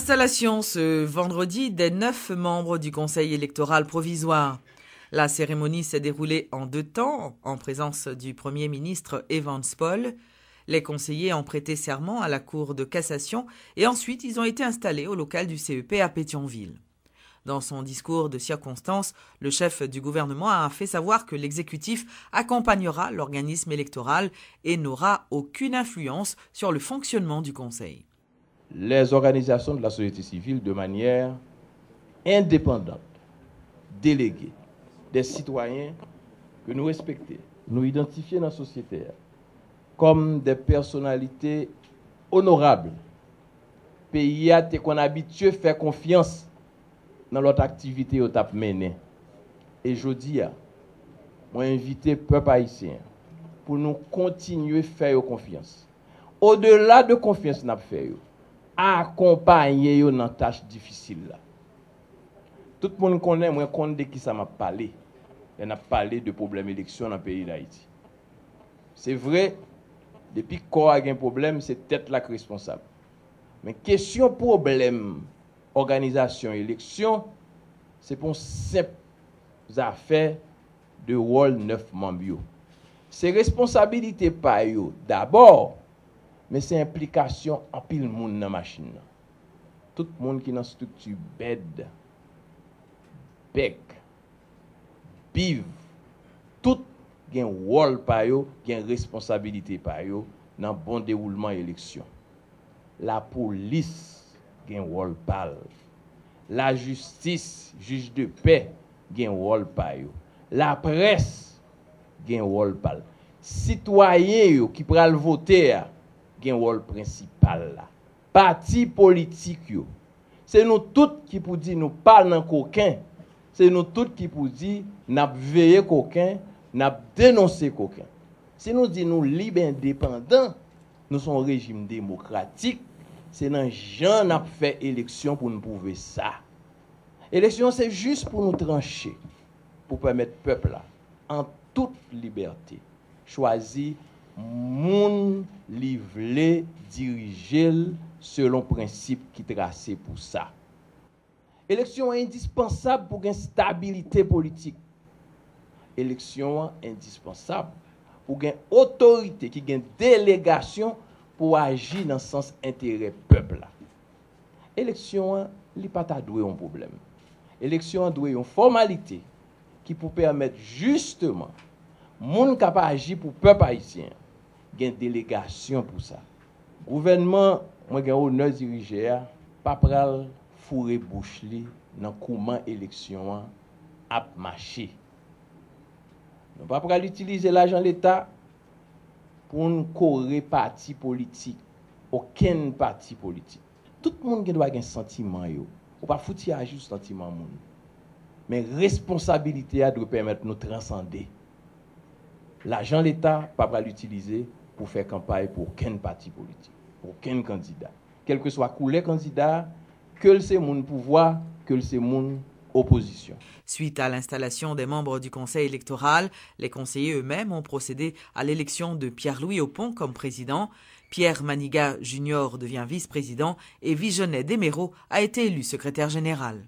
Installation ce vendredi des 9 membres du Conseil électoral provisoire. La cérémonie s'est déroulée en 2 temps, en présence du Premier ministre Evans Paul. Les conseillers ont prêté serment à la Cour de cassation et ensuite ils ont été installés au local du CEP à Pétionville. Dans son discours de circonstance, le chef du gouvernement a fait savoir que l'exécutif accompagnera l'organisme électoral et n'aura aucune influence sur le fonctionnement du Conseil. Les organisations de la société civile, de manière indépendante, déléguées, des citoyens que nous respectons, nous identifions dans la société comme des personnalités honorables, pays qu'on habitué à faire confiance dans notre activité au tap mené. Et je dis, moi invité le peuple haïtien pour nous continuer à faire confiance. Au-delà de confiance nous fait, accompagner dans une tâche difficile là. Tout le monde connaît, moi connais de qui ça m'a parlé. On a parlé de problème d'élection dans le pays d'Haïti. C'est vrai, depuis qu'on a un problème, c'est tête là qui est responsable. Mais question problème, organisation, élection, c'est pour simple affaire de rôle 9 membres. C'est responsabilité par eux d'abord, mais c'est implication en pile monde dans la machine. Tout le monde qui est dans la structure bed, bec, biv, tout a un rôle par eux, a une responsabilité par eux dans le bon déroulement de l'élection. La police a un rôle par eux. La justice, juge de paix, a un rôle par eux. La presse a un rôle par eux. Citoyens qui pral voter a un rôle principal là. Parti politique c'est nous tous qui pour dire nous parlons dans coquin. C'est nous tous qui pour dire n'a veillé coquin, n'a dénoncé coquin. Si nous disons nous libres indépendants, nous sommes un régime démocratique, c'est dans gens n'a fait élection pour nous prouver ça. Élection c'est juste pour nous trancher, pour permettre peuple là en toute liberté choisir moun livrer diriger selon principe qui tracé pour ça. Élection est indispensable pour une stabilité politique. Élection est indispensable pour une autorité qui a une délégation pour agir dans le sens intérêt peuple. Élection n'est pas un problème. Élection doit une formalité qui peut permettre justement moun capable agir pour peuple haïtien. Il y a une délégation pour ça. Gouvernement, moi j'ai honneur diriger pas pral fourrer bouche li dans comment élection a marché. Nous pas pral utiliser l'argent de l'État pour nous correr parti politique, aucun parti politique. Tout le monde doit avoir un sentiment yo. Ou pas fouti agir sur sentiment moun. Mais responsabilité doit permettre nous transcender. L'argent de l'État pas pral l'utiliser pour faire campagne pour aucun parti politique, pour aucun candidat. Quel que soit couleur candidat, que c'est mon pouvoir, que c'est mon opposition. Suite à l'installation des membres du Conseil électoral, les conseillers eux-mêmes ont procédé à l'élection de Pierre-Louis Opon comme président. Pierre Maniga Junior devient vice-président et Vigenet Desméraud a été élu secrétaire général.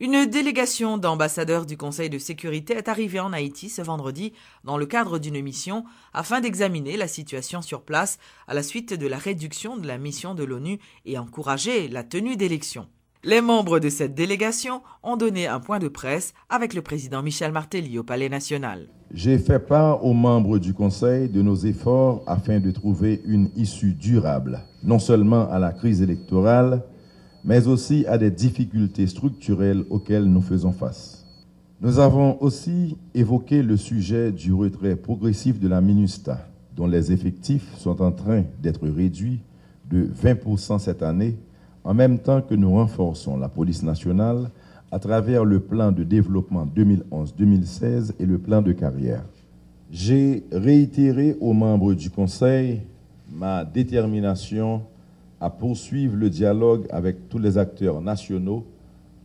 Une délégation d'ambassadeurs du Conseil de sécurité est arrivée en Haïti ce vendredi dans le cadre d'une mission afin d'examiner la situation sur place à la suite de la réduction de la mission de l'ONU et encourager la tenue d'élections. Les membres de cette délégation ont donné un point de presse avec le président Michel Martelly au Palais national. J'ai fait part aux membres du Conseil de nos efforts afin de trouver une issue durable, non seulement à la crise électorale, mais aussi à des difficultés structurelles auxquelles nous faisons face. Nous avons aussi évoqué le sujet du retrait progressif de la MINUSTAH, dont les effectifs sont en train d'être réduits de 20% cette année, en même temps que nous renforçons la police nationale à travers le plan de développement 2011-2016 et le plan de carrière. J'ai réitéré aux membres du Conseil ma détermination à poursuivre le dialogue avec tous les acteurs nationaux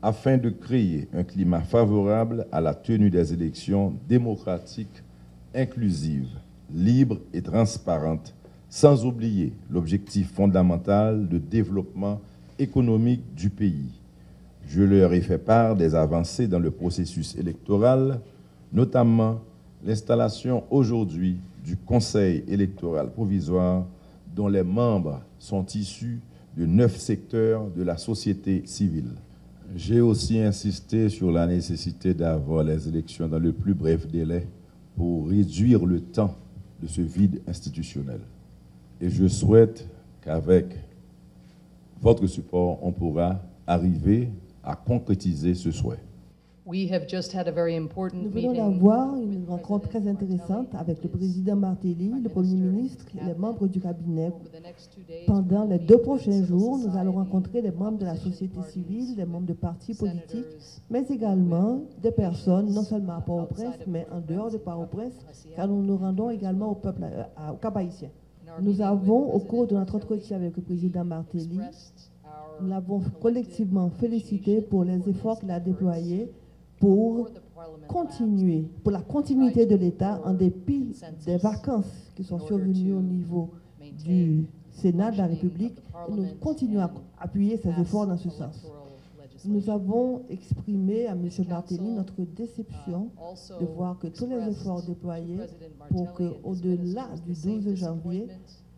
afin de créer un climat favorable à la tenue des élections démocratiques, inclusives, libres et transparentes sans oublier l'objectif fondamental de développement économique du pays. Je leur ai fait part des avancées dans le processus électoral, notamment l'installation aujourd'hui du Conseil électoral provisoire dont les membres sont issus de 9 secteurs de la société civile. J'ai aussi insisté sur la nécessité d'avoir les élections dans le plus bref délai pour réduire le temps de ce vide institutionnel. Et je souhaite qu'avec votre support, on pourra arriver à concrétiser ce souhait. Nous venons d'avoir une rencontre très intéressante avec le président Martelly, le Premier ministre et les membres du cabinet. Pendant les 2 prochains jours, nous allons rencontrer les membres de la société civile, les membres de partis politiques, mais également des personnes, non seulement à Port-au-Prince, mais en dehors de Port-au-Prince, car nous nous rendons également au peuple, au Cap-Haïtien. Nous avons, au cours de notre entretien avec le président Martelly, nous l'avons collectivement félicité pour les efforts qu'il a déployés pour continuer, pour la continuité de l'État en dépit des vacances qui sont survenues au niveau du Sénat de la République. Nous continuons à appuyer ces efforts dans ce sens. Nous avons exprimé à M. Martelly notre déception de voir que tous les efforts déployés pour qu'au-delà du 12 janvier,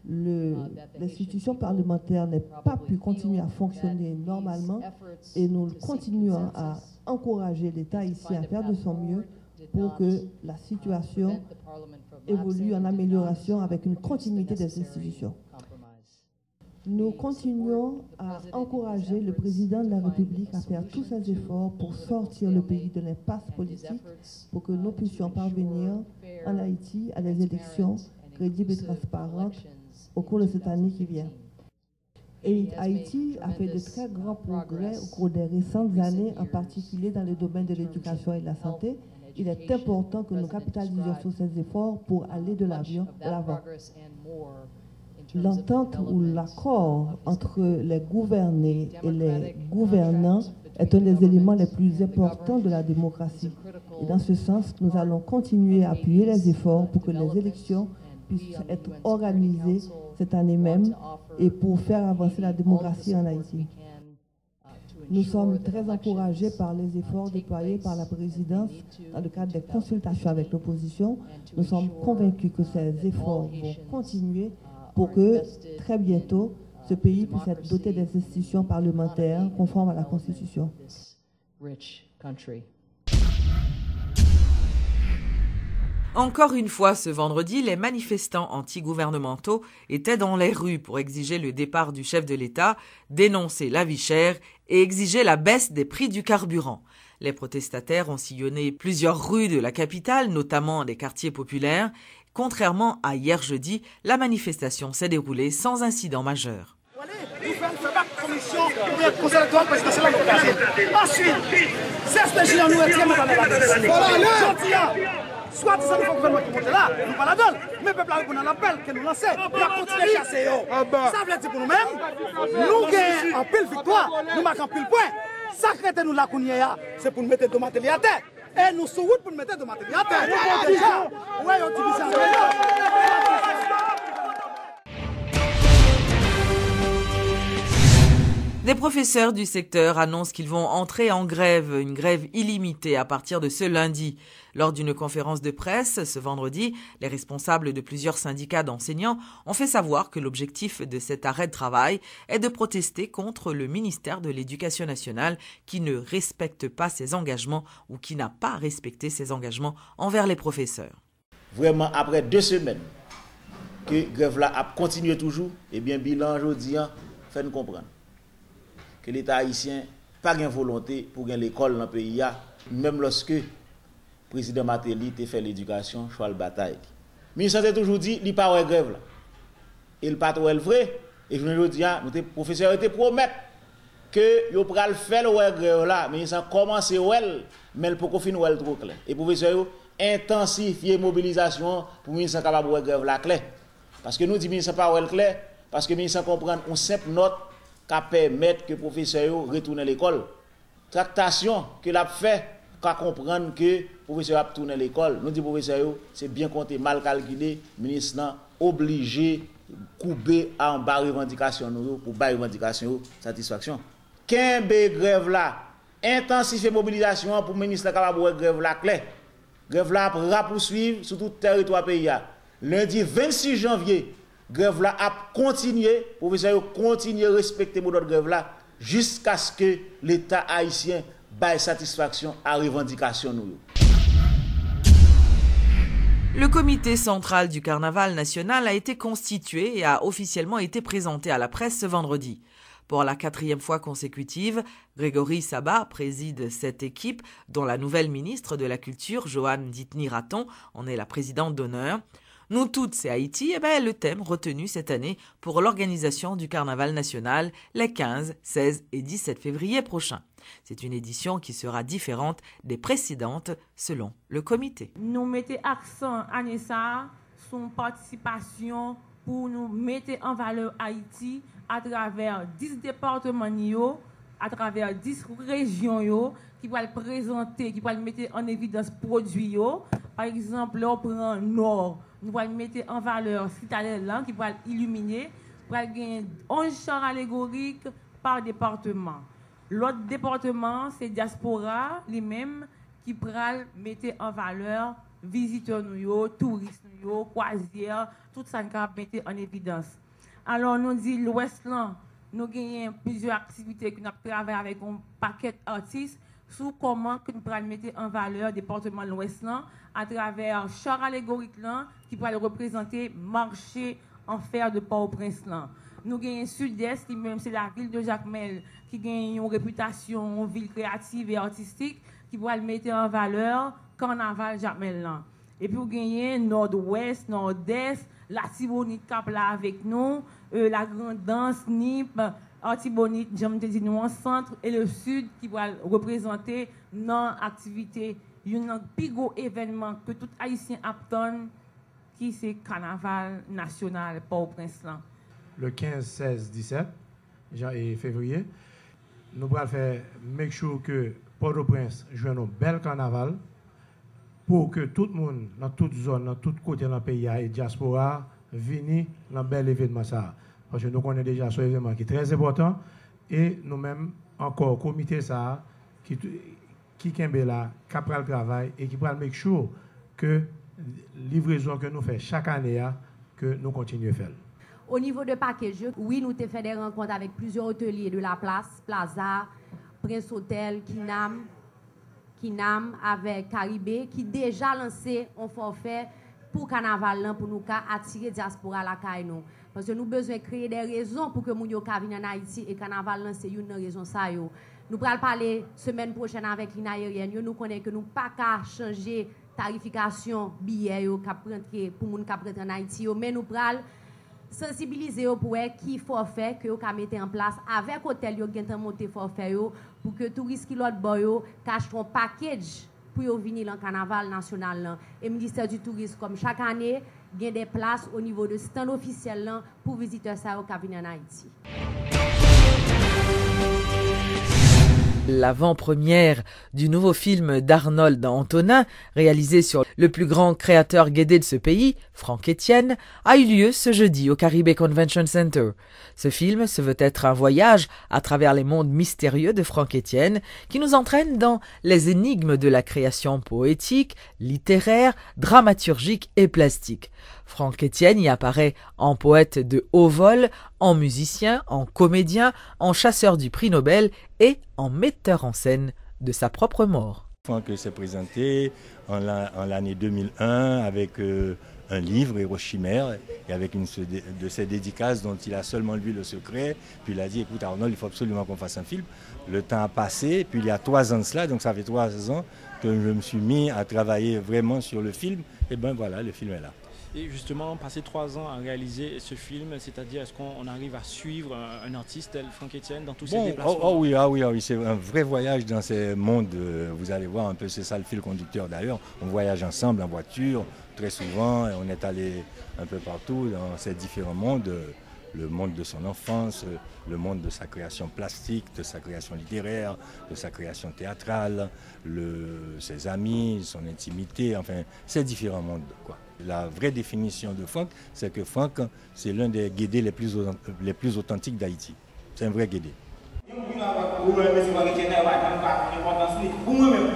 l'institution parlementaire n'ait pas pu continuer à fonctionner normalement, et nous continuons à encourager l'État ici à faire de son mieux pour que la situation évolue en amélioration avec une continuité des institutions. Nous continuons à encourager le président de la République à faire tous ses efforts pour sortir le pays de l'impasse politique, pour que nous puissions parvenir en Haïti à des élections crédibles et transparentes au cours de cette année qui vient. Et Haïti a fait de très grands progrès au cours des récentes années, en particulier dans le domaine de l'éducation et de la santé. Il est important que nous capitalisions sur ces efforts pour aller de l'avant. L'entente ou l'accord entre les gouvernés et les gouvernants est un des éléments les plus importants de la démocratie. Et dans ce sens, nous allons continuer à appuyer les efforts pour que les élections puissent être organisées cette année même et pour faire avancer la démocratie en Haïti. Nous sommes très encouragés par les efforts déployés par la présidence dans le cadre des consultations avec l'opposition. Nous sommes convaincus que ces efforts vont continuer pour que très bientôt ce pays puisse être doté des institutions parlementaires conformes à la Constitution. Encore une fois, ce vendredi, les manifestants anti-gouvernementaux étaient dans les rues pour exiger le départ du chef de l'État, dénoncer la vie chère et exiger la baisse des prix du carburant. Les protestataires ont sillonné plusieurs rues de la capitale, notamment des quartiers populaires. Contrairement à hier jeudi, la manifestation s'est déroulée sans incident majeur. Soit disant qu'il faut que le gouvernement qui monte là, nous pas la donne. Mais le peuple a répondu à l'appel que nous lançons. Nous allons continuer à chasser. Ça veut dire pour nous-mêmes, nous gagnons en pile victoire, nous marquons en pile point. Sacré nous la Kounia, c'est pour nous mettre de matériel à terre. Et nous sommes pour nous mettre de matériel à terre. Oui, on dit ça. Des professeurs du secteur annoncent qu'ils vont entrer en grève, une grève illimitée à partir de ce lundi. Lors d'une conférence de presse ce vendredi, les responsables de plusieurs syndicats d'enseignants ont fait savoir que l'objectif de cet arrêt de travail est de protester contre le ministère de l'Éducation nationale qui ne respecte pas ses engagements ou qui n'a pas respecté ses engagements envers les professeurs. Vraiment, après 2 semaines que grève là a continué toujours, eh bien, bilan aujourd'hui fait nous comprendre que l'État haïtien n'a pas de volonté pour gagner l'école dans le pays, même lorsque le président Martelly a fait l'éducation, choix de bataille. Mais il s'est toujours dit, il n'y a pas de grève. Et le patron est vrai. Et je veux dire, nos professeurs étaient promettent que ils pourraient faire le grève là, mais ils ont commencé mais le pour finir trop clair. Et les professeurs intensifier la mobilisation pour qu'ils soient capables de grève là clair. Parce que nous disons que ce n'est pas clair, parce que nous comprendre une simple note qui permet que les professeurs retournent à l'école. Tractation que l'a fait, qu'à comprendre que les professeurs retournent à l'école. Nous disons que les professeurs, c'est bien compté, mal calculé, le ministre obligé couper en bas revendication pour bas revendication satisfaction. Kembe grève là, intensifier mobilisation pour ministre capable de grève là clair. Grève là pour poursuivre sur tout le territoire pays. Lundi 26 janvier, grève là a continué, professeur continuer à respecter le mot de grève là jusqu'à ce que l'État haïtien baille satisfaction à revendication nous. Le comité central du carnaval national a été constitué et a officiellement été présenté à la presse ce vendredi. Pour la 4e fois consécutive, Grégory Saba préside cette équipe, dont la nouvelle ministre de la Culture, Joanne Ditny-Raton, en est la présidente d'honneur. Nous toutes, c'est Haïti, est le thème retenu cette année pour l'organisation du carnaval national les 15, 16 et 17 février prochains. C'est une édition qui sera différente des précédentes selon le comité. Nous mettons accent à ça, son participation pour nous mettre en valeur Haïti à travers 10 départements, à travers 10 régions qui vont le présenter, qui vont le mettre en évidence produits. Par exemple, là, on prend Nord, nous allons mettre en valeur Citadelle qui va illuminer, pour gagner 11 chars allégoriques par département. L'autre département, c'est Diaspora, lui-même, qui va mettre en valeur visiteurs, touristes, croisières, tout ça nous va mettre en évidence. Alors, nous dit l'Ouest, nous avons plusieurs activités que nous travaillons avec un paquet d'artistes sur comment nous pourrons mettre en valeur le département de l'Ouest à travers char allégorique qui pourra représenter marché en fer de Port-au-Prince. Nous avons Sud-Est, même c'est la ville de Jacmel qui gagne une réputation, une ville créative et artistique qui pourra le mettre en valeur carnaval Jacmel. Et puis vous gagnez Nord-Ouest, Nord-Est, la Tibonite cap là avec nous, la grande danse NIP, Artibonite, j'aime te dire nous en centre et le sud qui va représenter non activité, un plus gros événement que tout haïtien attend qui c'est carnaval national Port-au-Prince. Le 15, 16, 17 et février, nous allons faire make sure que Port-au-Prince joue un bel carnaval pour que tout le monde, dans toute zone, dans tout côté dans le pays et diaspora, vienne dans un bel événement. Parce que nous connaissons déjà ce événement qui est très important et nous-mêmes, encore, comité ça, qui est là, qui a le travail et qui va make sure que la livraison que nous faisons chaque année, que nous continuons à faire. Au niveau de package, oui, nous avons fait des rencontres avec plusieurs hôteliers de la place, Plaza, Prince Hotel, Kinam, avec Caribé, qui déjà lancé un forfait pour carnaval pour nous attirer diaspora à la caille. Parce que nous avons besoin de créer des raisons pour que nous viennent en Haïti et carnaval c'est une raison ça. Nous allons parler semaine prochaine avec l'INA aérienne. Nous connaissons que nous pas qu'à changer tarification billet pour les gens qui prennent en Haïti, mais nous allons sensibiliser pour qui forfait que vous mettez en place avec l'hôtel qui ont monté forfait pour que les touristes qui l'autre boyo cachent un package pour venir dans le carnaval national. Et le ministère du Tourisme, comme chaque année, il y a des places au niveau de stand officiel pour visiteurs qui viennent en Haïti. L'avant-première du nouveau film d'Arnold Antonin, réalisé sur le plus grand créateur guédé de ce pays, Franck Etienne, a eu lieu ce jeudi au Caribé Convention Center. Ce film se veut être un voyage à travers les mondes mystérieux de Franck Etienne, qui nous entraîne dans les énigmes de la création poétique, littéraire, dramaturgique et plastique. Franck Etienne y apparaît en poète de haut vol, en musicien, en comédien, en chasseur du prix Nobel et en metteur en scène de sa propre mort. Franck s'est présenté en l'année 2001 avec un livre, Héros Chimère, et avec une de ses dédicaces dont il a seulement lu le secret. Puis il a dit, écoute Arnold, il faut absolument qu'on fasse un film. Le temps a passé, puis il y a 3 ans de cela, donc ça fait 3 ans que je me suis mis à travailler vraiment sur le film. Et ben voilà, le film est là. Et justement, passer 3 ans à réaliser ce film, c'est-à-dire est-ce qu'on arrive à suivre un artiste tel Franck Etienne dans tous ses déplacements? Oh oui, c'est un vrai voyage dans ces mondes. Vous allez voir un peu, c'est ça le fil conducteur d'ailleurs. On voyage ensemble en voiture très souvent et on est allé un peu partout dans ces différents mondes. le monde de son enfance, le monde de sa création plastique, de sa création littéraire, de sa création théâtrale, ses amis, son intimité, enfin, ces différents mondes, quoi. La vraie définition de funk, c'est que funk, c'est l'un des guédés les plus authentiques d'Haïti. C'est un vrai guédé. Pour moi-même,